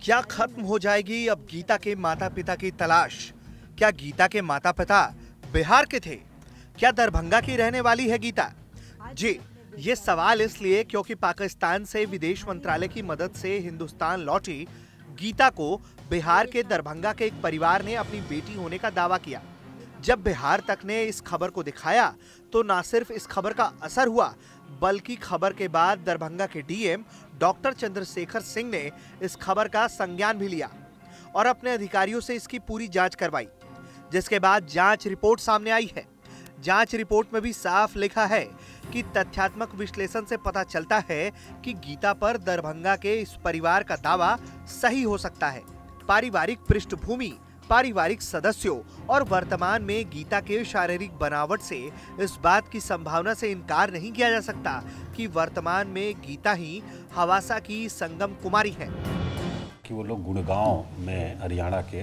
क्या खत्म हो जाएगी अब गीता के माता पिता की तलाश? क्या गीता के माता पिता बिहार के थे? क्या दरभंगा की रहने वाली है गीता? जी, ये सवाल इसलिए क्योंकि पाकिस्तान से विदेश मंत्रालय की मदद से हिंदुस्तान लौटी गीता को बिहार के दरभंगा के एक परिवार ने अपनी बेटी होने का दावा किया। जब बिहार तक ने इस खबर को दिखाया तो ना सिर्फ इस खबर का असर हुआ, बल्कि खबर के बाद दरभंगा के डीएम डॉक्टर चंद्रशेखर सिंह ने इस खबर का संज्ञान भी लिया और अपने अधिकारियों से इसकी पूरी जांच करवाई, जिसके बाद जांच रिपोर्ट सामने आई है। जांच रिपोर्ट में भी साफ लिखा है कि तथ्यात्मक विश्लेषण से पता चलता है कि गीता पर दरभंगा के इस परिवार का दावा सही हो सकता है। पारिवारिक पृष्ठभूमि, पारिवारिक सदस्यों और वर्तमान में गीता के शारीरिक बनावट से इस बात की संभावना से इनकार नहीं किया जा सकता कि वर्तमान में गीता ही हवासा की संगम कुमारी है। कि वो लोग गुड़गांव में हरियाणा के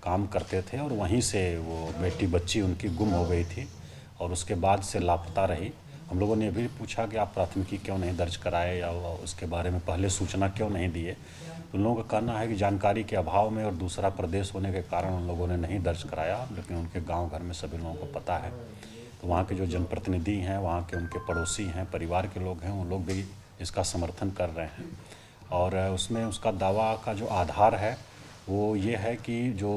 काम करते थे और वहीं से वो बेटी बच्ची उनकी गुम हो गई थी और उसके बाद से लापता रही। हम लोगों ने भी पूछा कि आप प्राथमिकी क्यों नहीं दर्ज कराए या उसके बारे में पहले सूचना क्यों नहीं दिए। उन लोगों का कहना है कि जानकारी के अभाव में और दूसरा प्रदेश होने के कारण उन लोगों ने नहीं दर्ज कराया, लेकिन उनके गांव घर में सभी लोगों को पता है। तो वहाँ के जो जनप्रतिनिधि हैं, वहाँ के उनके पड़ोसी हैं, परिवार के लोग हैं, उन लोग भी इसका समर्थन कर रहे हैं। और उसमें उसका दावा का जो आधार है वो ये है कि जो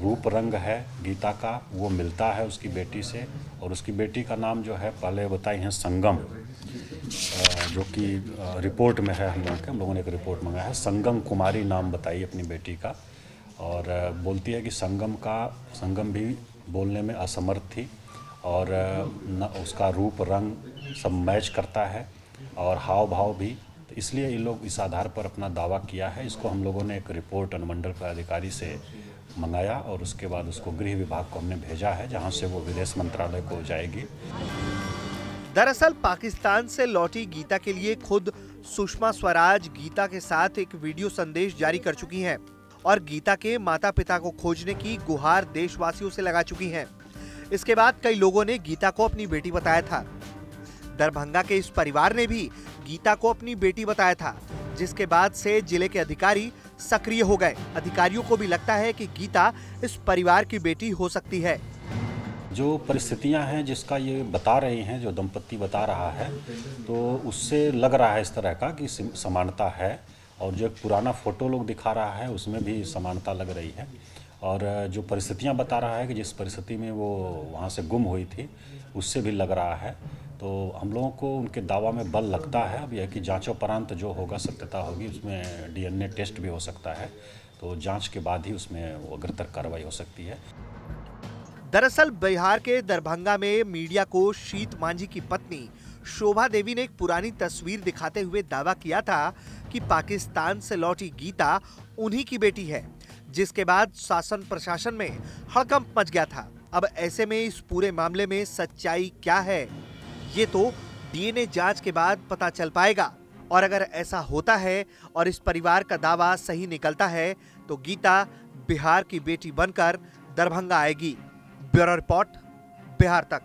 रूप रंग है गीता का वो मिलता है उसकी बेटी से, और उसकी बेटी का नाम जो है पहले बताई हैं संगम, जो कि रिपोर्ट में है। हम लोगों ने एक रिपोर्ट मंगाया है, संगम कुमारी नाम बताई अपनी बेटी का। और बोलती है कि संगम भी बोलने में असमर्थ थी और उसका रूप रंग सब मैच करता है और हाव भाव भी, तो इसलिए ये लोग इस आधार पर अपना दावा किया है। इसको हम लोगों ने एक रिपोर्ट अनुमंडल के अधिकारी से मंगाया और उसके बाद उसको गृह विभाग को हमने भेजा है, जहां से वो विदेश मंत्रालय को जाएगी। दरअसल पाकिस्तान से लौटी गीता के लिए खुद सुषमा स्वराज गीता के साथ एक वीडियो संदेश जारी कर चुकी हैं और गीता के माता पिता को खोजने की गुहार देशवासियों से लगा चुकी हैं। इसके बाद कई लोगों ने गीता को अपनी बेटी बताया था। दरभंगा के इस परिवार ने भी गीता को अपनी बेटी बताया था, जिसके बाद से जिले के अधिकारी सक्रिय हो गए। अधिकारियों को भी लगता है कि गीता इस परिवार की बेटी हो सकती है। जो परिस्थितियां हैं जिसका ये बता रही हैं, जो दंपति बता रहा है, तो उससे लग रहा है इस तरह का कि समानता है। और जो एक पुराना फोटो लोग दिखा रहा है उसमें भी समानता लग रही है। और जो परिस्थितियां बता रहा है कि जिस परिस्थिति में वो वहाँ से गुम हुई थी उससे भी लग रहा है। तो हम लोगों को उनके दावा में बल लगता है। अब यह कि जांचोपरांत जो होगा सत्यता होगी, उसमें डीएनए टेस्ट भी हो सकता है, तो जांच के बाद ही उसमें वो अग्रतर कार्रवाई हो सकती है। दरअसल बिहार के दरभंगा में मीडिया को शीत मांझी की पत्नी शोभा देवी ने एक पुरानी तस्वीर दिखाते हुए दावा किया था कि पाकिस्तान से लौटी गीता उन्हीं की बेटी है, जिसके बाद शासन प्रशासन में हड़कंप मच गया था। अब ऐसे में इस पूरे मामले में सच्चाई क्या है, ये तो डीएनए जांच के बाद पता चल पाएगा। और अगर ऐसा होता है और इस परिवार का दावा सही निकलता है तो गीता बिहार की बेटी बनकर दरभंगा आएगी। ब्यूरो रिपोर्ट, बिहार तक।